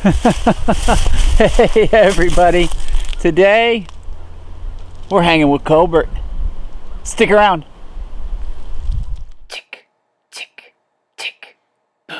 Hey everybody, today we're hanging with Colbert. Stick around. Tick, tick, tick, boom.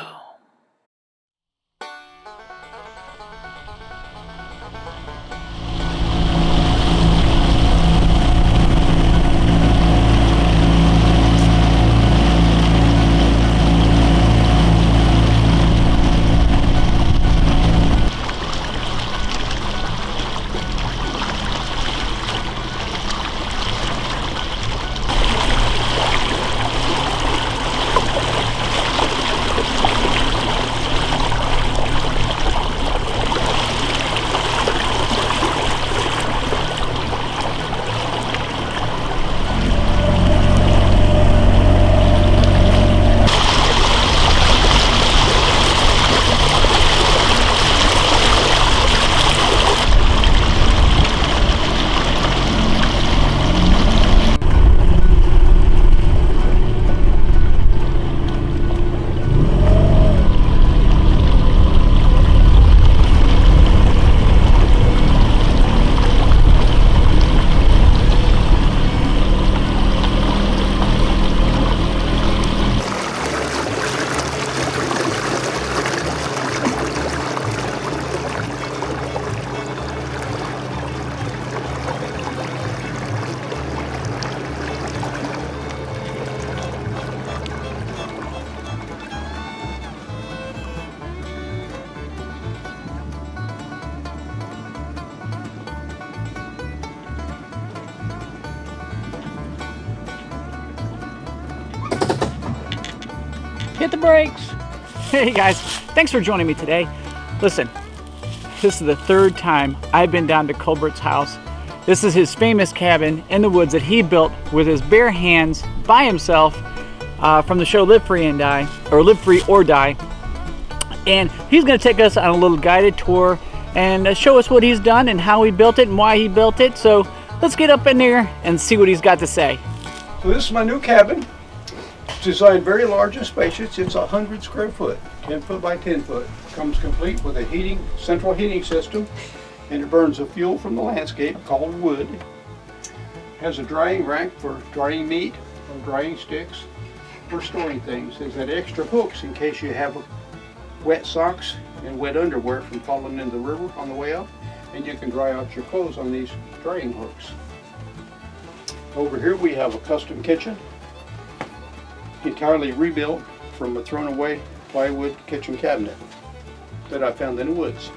Hit the brakes. Hey guys, thanks for joining me today. Listen, this is the third time I've been down to Colbert's house. This is his famous cabin in the woods that he built with his bare hands by himself from the show Live Free and Die, or Live Free or Die. And he's gonna take us on a little guided tour and show us what he's done and how he built it and why he built it. So let's get up in there and see what he's got to say. So this is my new cabin. Designed very large and spacious. It's 100 square foot, 10 foot by 10 foot. Comes complete with a central heating system, and it burns the fuel from the landscape called wood. Has a drying rack for drying meat or drying sticks or storing things. There's that extra hooks in case you have wet socks and wet underwear from falling in the river on the way up, and you can dry out your clothes on these drying hooks. Over here we have a custom kitchen, entirely rebuilt from a thrown away plywood kitchen cabinet that I found in the woods,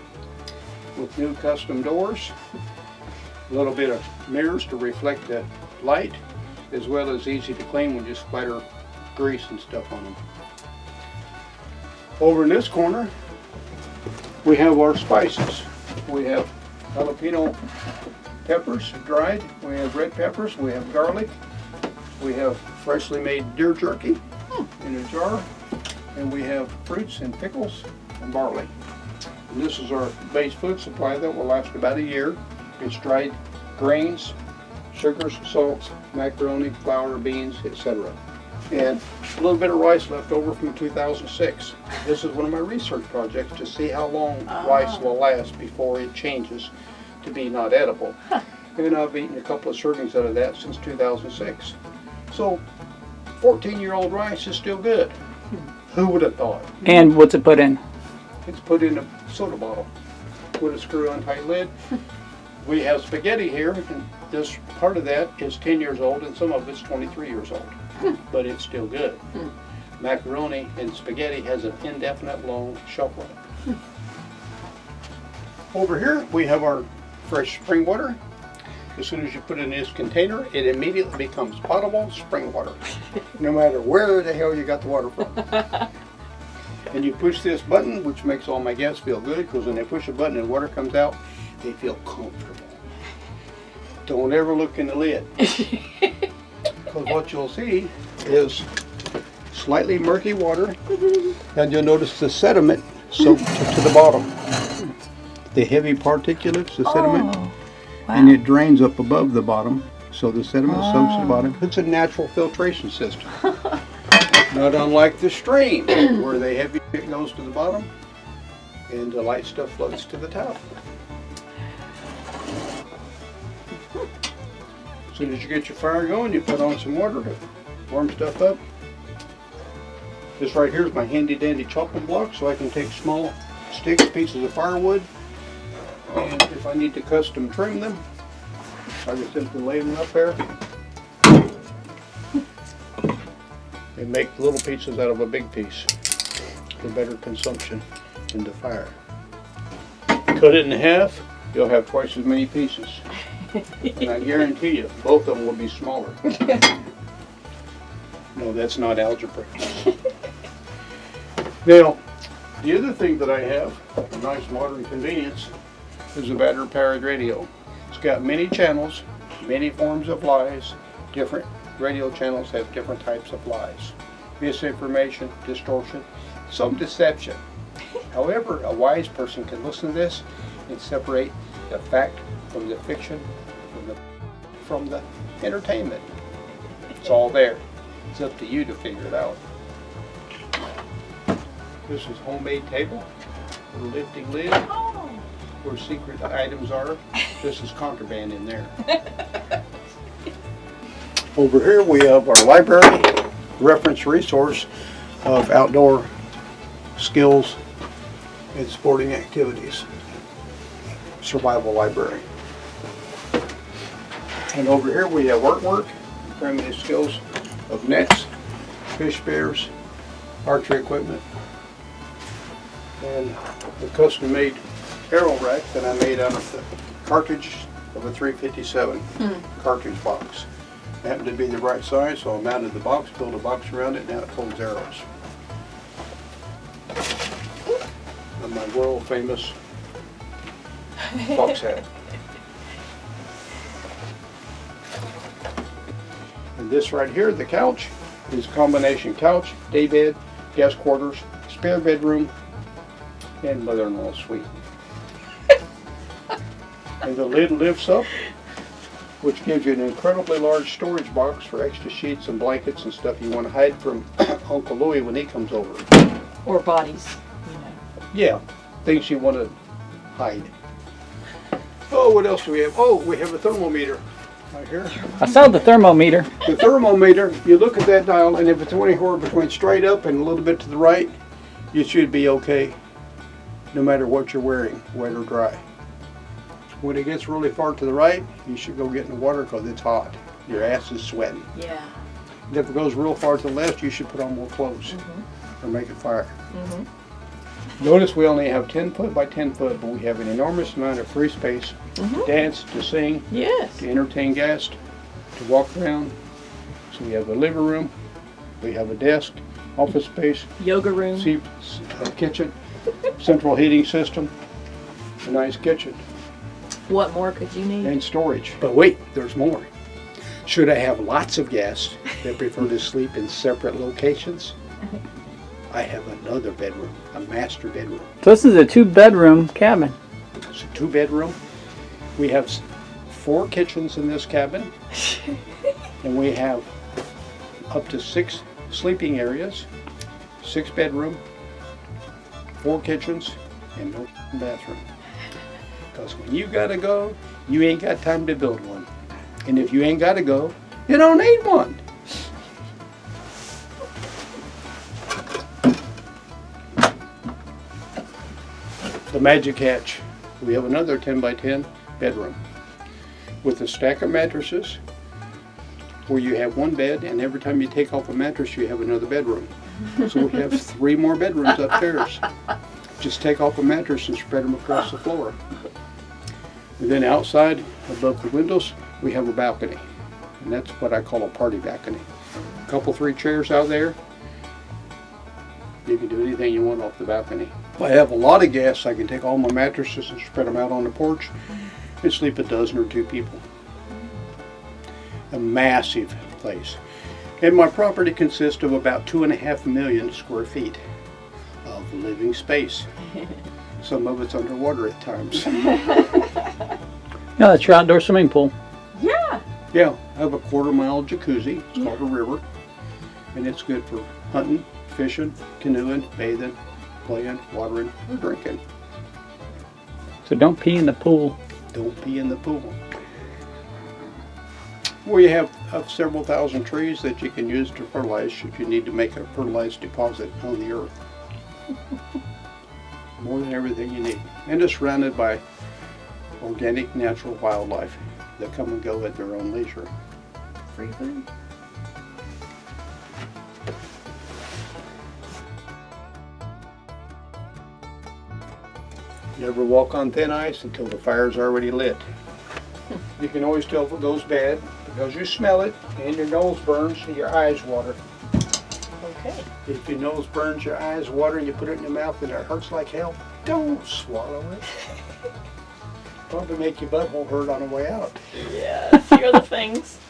with new custom doors, a little bit of mirrors to reflect the light, as well as easy to clean when you splatter grease and stuff on them. Over in this corner we have our spices. We have jalapeno peppers dried, we have red peppers, we have garlic, we have freshly made deer jerky in a jar, and we have fruits and pickles and barley. And this is our base food supply that will last about a year. It's dried grains, sugars, salts, macaroni, flour, beans, etc. And a little bit of rice left over from 2006. This is one of my research projects to see how long rice will last before it changes to be not edible. And I've eaten a couple of servings out of that since 2006. So 14-year-old rice is still good. Who would have thought? And what's it put in? It's put in a soda bottle with a screw on tight lid. We have spaghetti here, and this part of that is 10 years old and some of it's 23 years old, but it's still good. Macaroni and spaghetti has an indefinite long shelf life. Over here we have our fresh spring water. As soon as you put it in this container, it immediately becomes potable spring water, no matter where the hell you got the water from. And you push this button, which makes all my guests feel good, because when they push a button and water comes out, they feel comfortable. Don't ever look in the lid, because what you'll see is slightly murky water, and you'll notice the sediment soaked to the bottom. The heavy particulates, the sediment. Wow. And it drains up above the bottom, so the sediment soaks to the bottom. It's a natural filtration system. Not unlike the stream, where the heavy bit goes to the bottom and the light stuff floats to the top. As soon as you get your fire going, you put on some water to warm stuff up. This right here is my handy dandy chopping block, so I can take small sticks, pieces of firewood, and if I need to custom trim them, I can simply lay them up there and make little pieces out of a big piece for better consumption in the fire. Cut it in half, you'll have twice as many pieces. And I guarantee you, both of them will be smaller. No, that's not algebra. Now, the other thing that I have, a nice modern convenience, is a battery-powered radio. It's got many channels, many forms of lies. Different radio channels have different types of lies. Misinformation, distortion, some deception. However, a wise person can listen to this and separate the fact from the fiction, from the entertainment. It's all there. It's up to you to figure it out. This is homemade table with a lifting lid where secret items are. This is contraband in there. Over here we have our library, reference resource of outdoor skills and sporting activities. Survival library. And over here we have artwork, primitive skills of nets, fish spears, archery equipment, and the custom-made arrow rack that I made out of the cartridge of a 357 cartridge box. It happened to be the right size, so I mounted the box, built a box around it, now it holds arrows. And my world famous box hat. And this right here, the couch, is a combination couch, day bed, guest quarters, spare bedroom, and mother-in-law suite. And the lid lifts up, which gives you an incredibly large storage box for extra sheets and blankets and stuff you want to hide from Uncle Louie when he comes over. Or bodies, you know. Yeah, things you want to hide. Oh, what else do we have? Oh, we have a thermometer right here. I saw the thermometer. The thermometer, you look at that dial, and if it's anywhere between straight up and a little bit to the right, you should be okay, no matter what you're wearing, wet or dry. When it gets really far to the right, you should go get in the water because it's hot. Your ass is sweating. Yeah. And if it goes real far to the left, you should put on more clothes or make it fire. Notice we only have 10 foot by 10 foot, but we have an enormous amount of free space to dance, to sing, Yes. to entertain guests, to walk around. So we have a living room, we have a desk, office space, Yoga room. a kitchen, central heating system, a nice kitchen, What more could you need? and storage. But wait, there's more. Should I have lots of guests that prefer to sleep in separate locations, I have another bedroom, a master bedroom. So this is a 2-bedroom cabin. It's a 2-bedroom. We have 4 kitchens in this cabin, and we have up to 6 sleeping areas, 6 bedroom, 4 kitchens, and no bathroom. Because when you gotta go, you ain't got time to build one. And if you ain't gotta go, you don't need one. The magic hatch. We have another 10 by 10 bedroom with a stack of mattresses where you have one bed, and every time you take off a mattress you have another bedroom. So we have 3 more bedrooms upstairs. Just take off a mattress and spread them across the floor. And then outside above the windows we have a balcony, and that's what I call a party balcony. A couple 3 chairs out there. You can do anything you want off the balcony. If I have a lot of guests, I can take all my mattresses and spread them out on the porch and sleep a dozen or 2 people. A massive place. And my property consists of about 2.5 million square feet of living space. Some of it's underwater at times. Yeah, that's your outdoor swimming pool. Yeah. Yeah, I have a 1/4-mile jacuzzi. It's called a river. And it's good for hunting, fishing, canoeing, bathing, playing, watering, or drinking. So don't pee in the pool. Don't pee in the pool. We have several thousand trees that you can use to fertilize should you need to make a fertilized deposit on the earth. More than everything you need. And it's surrounded by organic, natural wildlife that come and go at their own leisure. Free food. You ever walk on thin ice until the fire's already lit? You can always tell if it goes bad because you smell it and your nose burns and your eyes water. Okay. If your nose burns, your eyes water, and you put it in your mouth and it hurts like hell, don't swallow it. Probably make your butthole hurt on the way out. Yeah, a few other things.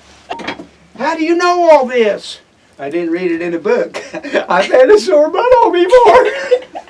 How do you know all this? I didn't read it in a book. I've had a sore butt on before.